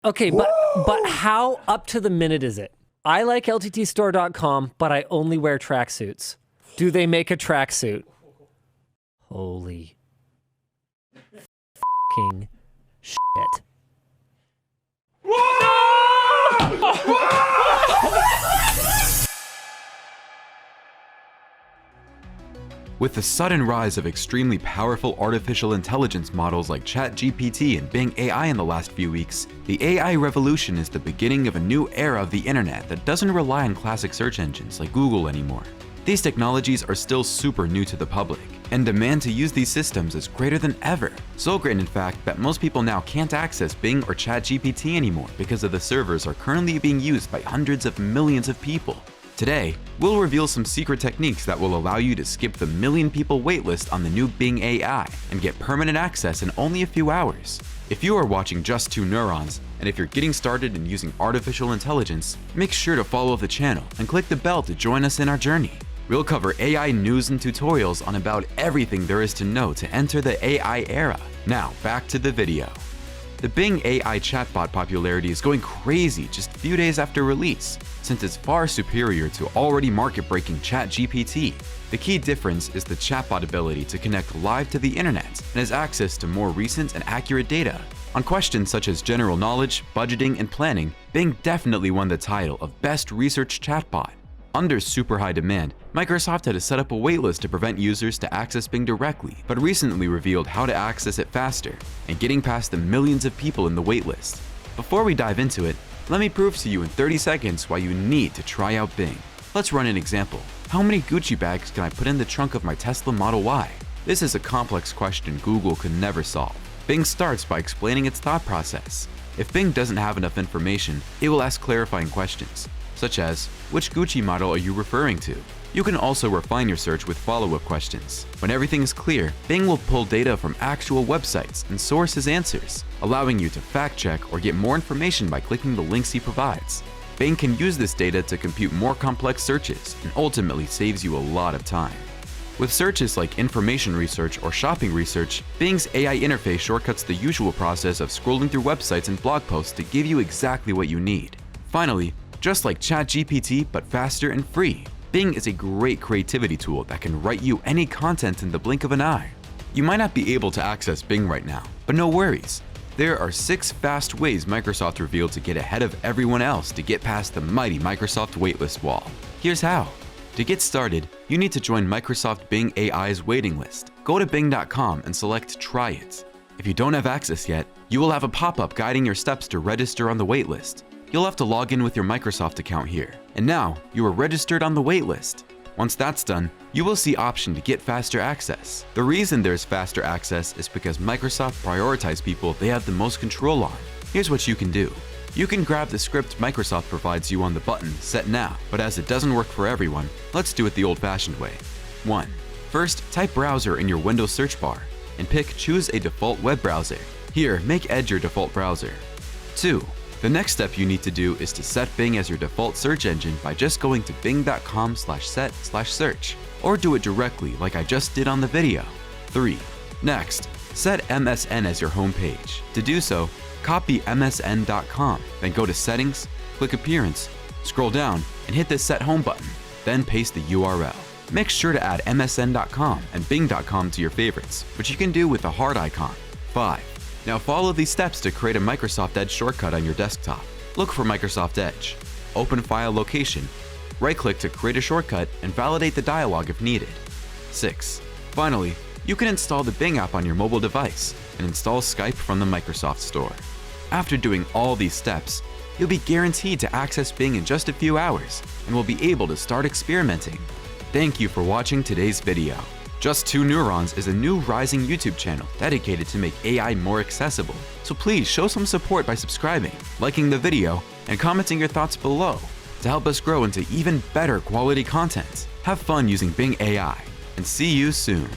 Okay, but how up to the minute is it? I like LTTstore.com, but I only wear tracksuits. Do they make a tracksuit? Holy fucking shit. With the sudden rise of extremely powerful artificial intelligence models like ChatGPT and Bing AI in the last few weeks, the AI revolution is the beginning of a new era of the internet that doesn't rely on classic search engines like Google anymore. These technologies are still super new to the public, and demand to use these systems is greater than ever. So great, in fact, that most people now can't access Bing or ChatGPT anymore because of the servers are currently being used by hundreds of millions of people. Today, we'll reveal some secret techniques that will allow you to skip the million people waitlist on the new Bing AI and get permanent access in only a few hours. If you are watching Just Two Neurons, and if you're getting started in using artificial intelligence, make sure to follow the channel and click the bell to join us in our journey. We'll cover AI news and tutorials on about everything there is to know to enter the AI era. Now, back to the video. The Bing AI chatbot popularity is going crazy just a few days after release, since it's far superior to already market-breaking ChatGPT. The key difference is the chatbot ability to connect live to the internet and has access to more recent and accurate data. On questions such as general knowledge, budgeting, and planning, Bing definitely won the title of Best Research Chatbot. Under super high demand, Microsoft had to set up a waitlist to prevent users to access Bing directly, but recently revealed how to access it faster and getting past the millions of people in the waitlist. Before we dive into it, let me prove to you in 30 seconds why you need to try out Bing. Let's run an example. How many Gucci bags can I put in the trunk of my Tesla Model Y? This is a complex question Google could never solve. Bing starts by explaining its thought process. If Bing doesn't have enough information, it will ask clarifying questions, such as, which Gucci model are you referring to? You can also refine your search with follow-up questions. When everything is clear, Bing will pull data from actual websites and source his answers, allowing you to fact-check or get more information by clicking the links he provides. Bing can use this data to compute more complex searches and ultimately saves you a lot of time. With searches like information research or shopping research, Bing's AI interface shortcuts the usual process of scrolling through websites and blog posts to give you exactly what you need. Finally, just like ChatGPT but faster and free, Bing is a great creativity tool that can write you any content in the blink of an eye. You might not be able to access Bing right now, but no worries. There are 6 fast ways Microsoft revealed to get ahead of everyone else to get past the mighty Microsoft waitlist wall. Here's how. To get started, you need to join Microsoft Bing AI's waiting list. Go to bing.com and select Try It. If you don't have access yet, you will have a pop-up guiding your steps to register on the waitlist. You'll have to log in with your Microsoft account here. And now, you are registered on the waitlist. Once that's done, you will see option to get faster access. The reason there's faster access is because Microsoft prioritizes people they have the most control on. Here's what you can do. You can grab the script Microsoft provides you on the button Set Now, but as it doesn't work for everyone, let's do it the old-fashioned way. 1. First, type browser in your Windows search bar and pick Choose a default web browser. Here, make Edge your default browser. 2. The next step you need to do is to set Bing as your default search engine by just going to bing.com/set/search, or do it directly like I just did on the video. 3. Next, set MSN as your home page. To do so, copy msn.com, then go to Settings, click Appearance, scroll down, and hit the Set Home button, then paste the URL. Make sure to add msn.com and bing.com to your favorites, which you can do with the heart icon. 5. Now follow these steps to create a Microsoft Edge shortcut on your desktop. Look for Microsoft Edge. Open File Location. Right-click to create a shortcut and validate the dialog if needed. 6. Finally, you can install the Bing app on your mobile device and install Skype from the Microsoft Store. After doing all these steps, you'll be guaranteed to access Bing in just a few hours and will be able to start experimenting. Thank you for watching today's video. Just Two Neurons is a new rising YouTube channel dedicated to make AI more accessible. So please show some support by subscribing, liking the video, and commenting your thoughts below to help us grow into even better quality content. Have fun using Bing AI, and see you soon.